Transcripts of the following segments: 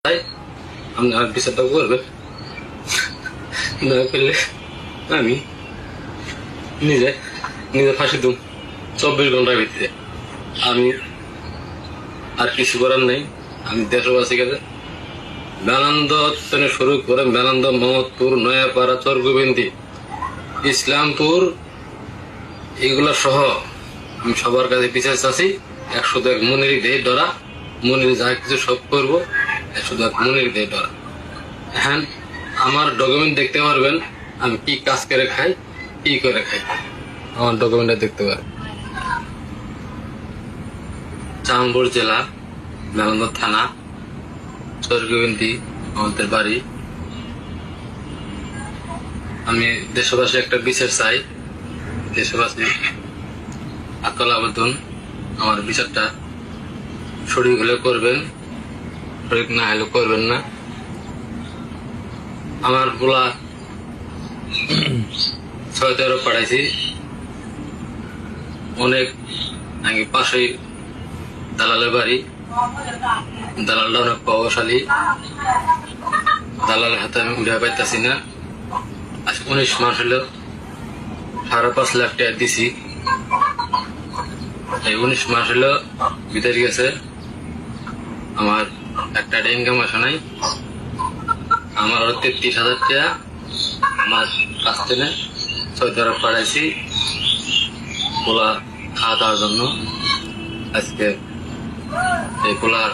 তাই আপনি আর বিচারটা করবেন না করলে আমি নিজে নিজে ফাঁসি দিন 24 ঘন্টার ভিতরে। আমি আর কিছু করার নেই। আমি দেশবাসী কাছে বেলান্দ থেকে শুরু করে বেলান্দ, মোহাম্মদপুর, নয়াপাড়া, চরগোবিন্দি, ইসলামপুর এগুলা সহ আমি সবার কাছে বিচার চাচ্ছি। 101 মনির দেহ ধরা, মনির যা কিছু সব করবো 101 মনির দেহ ধরা। হ্যাঁ, আমার ডকুমেন্ট দেখতে পারবেন আমি কি কাজ করে খাই, কি করে খাই, আমার ডকুমেন্টটা দেখতে পারবেন। জামালপুর জেলা, নালন্দা থানা, চরগোবিন্দি আমাদের বাড়ি। আমি দেশবাসী একটা বিচার চাই। দেশবাসী আকাল আবেদন, আমার বিচারটা সঠিক হলে করবেন, সঠিক না হলে করবেন না। আমার বলা 6-13 পাঠাইছি অনেক আগে, পাশেই দালালের বাড়ি। দালালটা অনেক প্রভাবশালী, দালালের হাতে আমি উঠে পাইতেছি না। আজ 19 মাস হলো 5.5 লাখ টাকা দিছি। এই 19 মাস হলো ভিতরে গেছে, আমার একটা ইনকাম আসে নাই। আমার 33,000 টাকা আমার কাছ থেকে 6-13 পাঠাইছি পোলা খাওয়া দাওয়ার জন্য। আজকে এই পোলার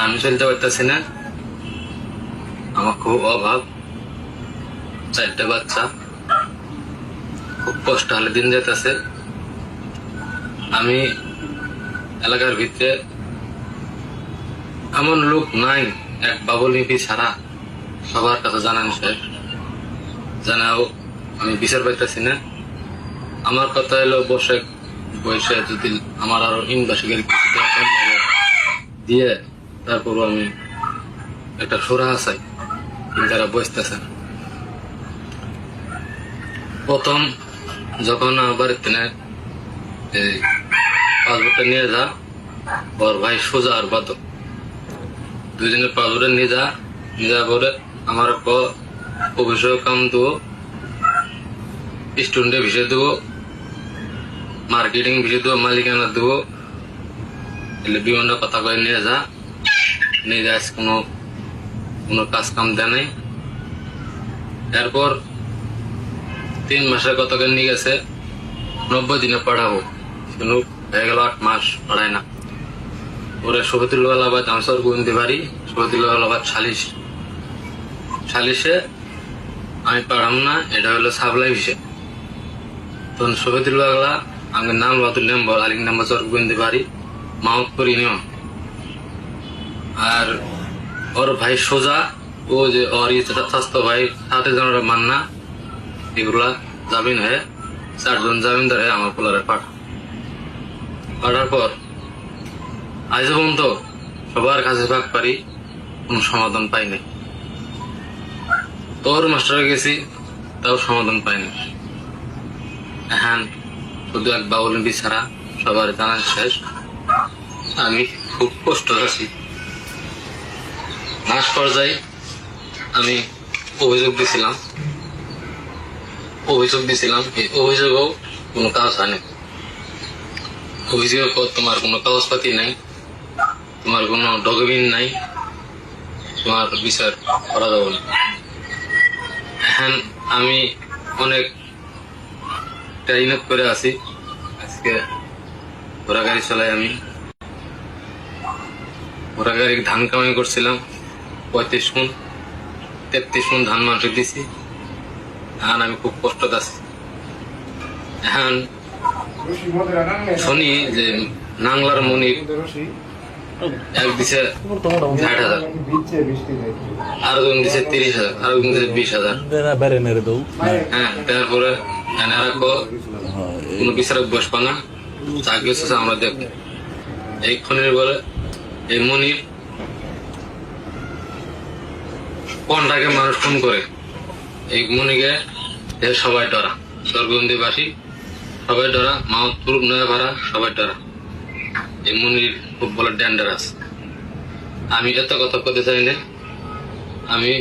আমি চলতে পারতেছি না, আমার খুব অভাব, 4টা বাচ্চা, খুব কষ্ট হলে দিন যেতেছে। আমি এলাকার ভিতরে এমন লোক নাই, এক বাবুল লিপি ছাড়া সবার কাছে জানান শেষ, জানাও আমি বিচার পাইতেছি না। আমার কথা হলো বসে যদি আমার আরো ইনভেস্টিগেট দিয়ে তারপর আমি একটা সুরাহা চাই, কিন্তু তারা বসতেছে না। প্রথম যখন আমার বাড়িতে পাসপোর্টটা নিয়ে যা, ওর ভাই সোজা আর বাদক দুজনের পাসপোর্টে নিয়ে যা পরে আমার অফিসেও কাম দেবো, স্টুডেন্টের বিষয় দেবো, মার্কেটিং বিষয় দেবো, মালিকানা দেবো, এলে বিভিন্ন কথা করে নিয়ে যা। কোনো কাজ কাম দেয় নাই। এরপর 3 মাসের কথা করে নিয়ে গেছে, 90 দিনে পাঠাবো, কিন্তু হয়ে গেল 8 মাস পড়ায় না। ওরা শহীদুল্লাহ আলাবাদ আনসার গোবিন্দি বাড়ি, শহীদুল্লাহ আলাবাদ সালিশে আমি পাঠাম না, এটা হলো সাপ্লাই বিষয়। তখন শহীদুল্লাহ আমি নাম বাতুল নম্বর আলিং নাম্বার চরগোবিন্দি বাড়ি, মোহাম্মদপুর ইউনিয়ন। আর ওর ভাই সোজা, ও যে ওর স্বাস্থ্য ভাই 7 জনের মান্না, এগুলা জামিন হয়ে 4 জন জামিনদার হয়ে আমার পোলারে পাঠার পর আজ পর্যন্ত সবার কাছে ভাগ পারি, কোনো সমাধান পাই নাই। তোর মাস্টারে গেছি, তাও সমাধান পাইনি। হ্যাঁ, শুধু এক বাউল ছাড়া সবার জানা শেষ। আমি খুব কষ্ট আছি। মাস পর্যায়ে আমি অভিযোগ দিছিলাম, এই অভিযোগও কোনো কাজ হয়নি। অভিযোগের পর তোমার কোনো কাগজপাতি নাই, তোমার কোনো ডকুমেন্ট নাই, তোমার বিচার করা যাবে না। এখন আমি অনেক ট্রেনিং করে আছি। আজকে ঘোড়া গাড়ি চালাই, আমি ঘোড়া গাড়ি ধান কামাই করছিলাম 35 মণ, 33 মণ ধান মানুষ দিছি। এখন আমি খুব কষ্ট আছি। এখন শুনি যে নাংলার মনির এক দিছে 60,000, আরো জন দিছে 30,000, আরো জন দিছে 20,000। হ্যাঁ, তারপরে কোন বিচারক বসবা না, চাকরি হচ্ছে আমরা দেখ। এই খনির বলে এই মনির কোনটাকে মানুষ ফোন করে, এই মনিকে সবাই ডরা, চরগোবিন্দিবাসী সবাই ডরা, মোহাম্মদপুর, নয়াপাড়া সবাই ডরা। এই মনির খুব বড় ডেঞ্জারাস। আমি এত কথা বলতে চাই না। আমি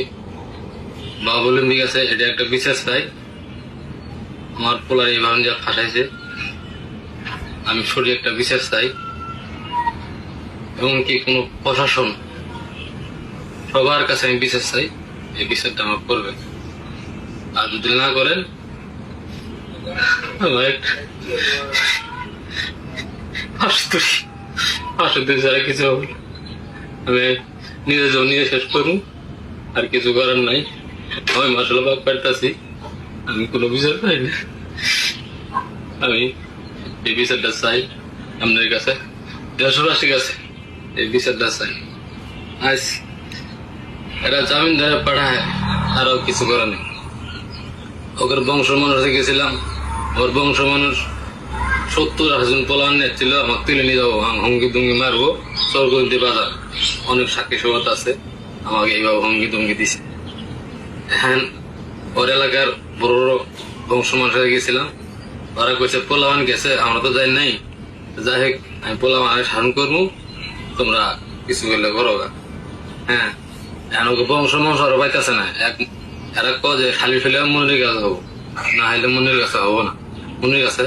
বাবুলির কাছে এটা একটা বিশেষ চাই। আমার পোলার এইভাবে যা ফাঁসাইছে, আমি সঠিক একটা বিচার চাই। এমনকি কোনো প্রশাসন, সবার কাছে আমি বিচার চাই, এই বিচারটা আমার করবেন। আর যদি না করেন, আমার ফাঁসুদি ছাড়া কিছু হবে না। আমি নিজের জন্য নিজে শেষ করবো, আর কিছু করার নাই। আমি মশলা পাক পাল্টাছি, আমি কোনো বিচার পাই না। আমি এই বিচারটা চাই আপনাদের কাছে, দেশবাসীর কাছে এই বিচারটা চাই। আজ এরা জামিন ধরে পাঠায়, আরো কিছু করা নেই। ওদের বংশ মানুষে গেছিলাম, ওর বংশ মানুষ 70-80 জন পোলান নেছিল, আমাকে তুলে নিয়ে যাবো, হুমকি দুমকি মারবো, চরগন্তি বাজার অনেক সাক্ষী সমাজ আছে, আমাকে এইভাবে হুমকি দুমকি দিছে। হ্যাঁ, ওর এলাকার বড় বড় বংশ মানুষে গেছিলাম, ওরা কইছে পোলাওয়ান গেছে, আমরা তো যাই নাই। যাই হোক, আমি পোলাওয়ান শাসন করবো, তোমরা কিছু করলে করো। হ্যাঁ, এখন ওকে বংশ মানুষ আরো পাইতেছে না। এরা যে খালি ফেলে মনির কাছে হবো, না হলে মনির কাছে হবো না। মনির কাছে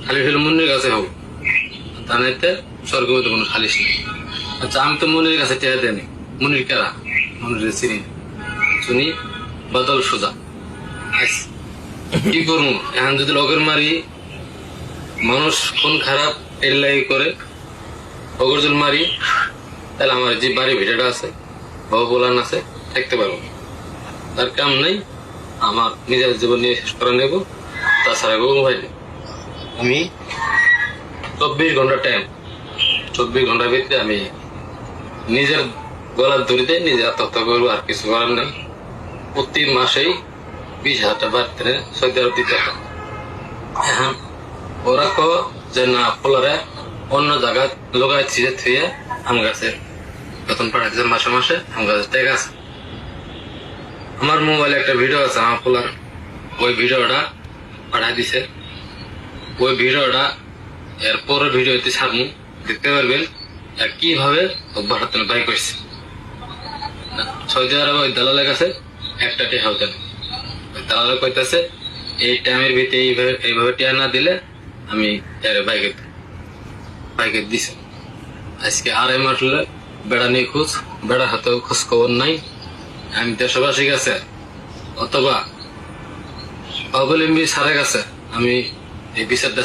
খালি ফেলে মনির কাছে হবো, তা নাইতে স্বর্গবতী কোনো খালিস নেই। আচ্ছা, আমি তো মনির কাছে টেয়া দেয়নি। মনির কেরা? মনির চিনি শুনি বদল সোজা। কি করবো এখন? যদি লগের মারি, মানুষ কোন খারাপ এর লাগি করে, লগের যদি মারি, তাহলে আমার যে বাড়ি ভিটাটা আছে, বাবা বলান আছে, থাকতে পারবো। তার কাম নেই, আমার নিজের জীবন নিয়ে শেষ করে নেব। তাছাড়া গো ভাই, আমি 24 ঘন্টা টাইম, 24 ঘন্টার ভিতরে আমি নিজের গলার দড়িতে নিজে আত্মহত্যা করবো, আর কিছু করার নেই। প্রতি মাসেই 20,000 টাকা বাড়তে সৌদি আরব দিতে হবে। এখন ওরা কো যে না, পোলারে অন্য জায়গায় লোকায় থুয়ে আমার কাছে বেতন পাঠাচ্ছে মাসে মাসে, আমার কাছে টাকা আছে। আমার মোবাইলে একটা ভিডিও আছে আমার পোলার, ওই ভিডিওটা পাঠাই দিছে। ওই ভিডিওটা এর পরের ভিডিওতে ছাড়বো, দেখতে পারবেন আর কিভাবে ভারত বাই করছে। সৌদি আরব ওই দালালের কাছে একটা টেহা হতেন। ওই দালালে কইতেছে এই টাইমের ভিতরে এইভাবে টেহা না দিলে আমি বাইকে দিছে। আজকে 2.5 মাস হলে বেড়া নিয়ে বেড়ার হাতে খোঁজ খবর নাই। আমি দেশবাসীর কাছে অথবা অবলম্বী সারের কাছে আমি এই বিচারটা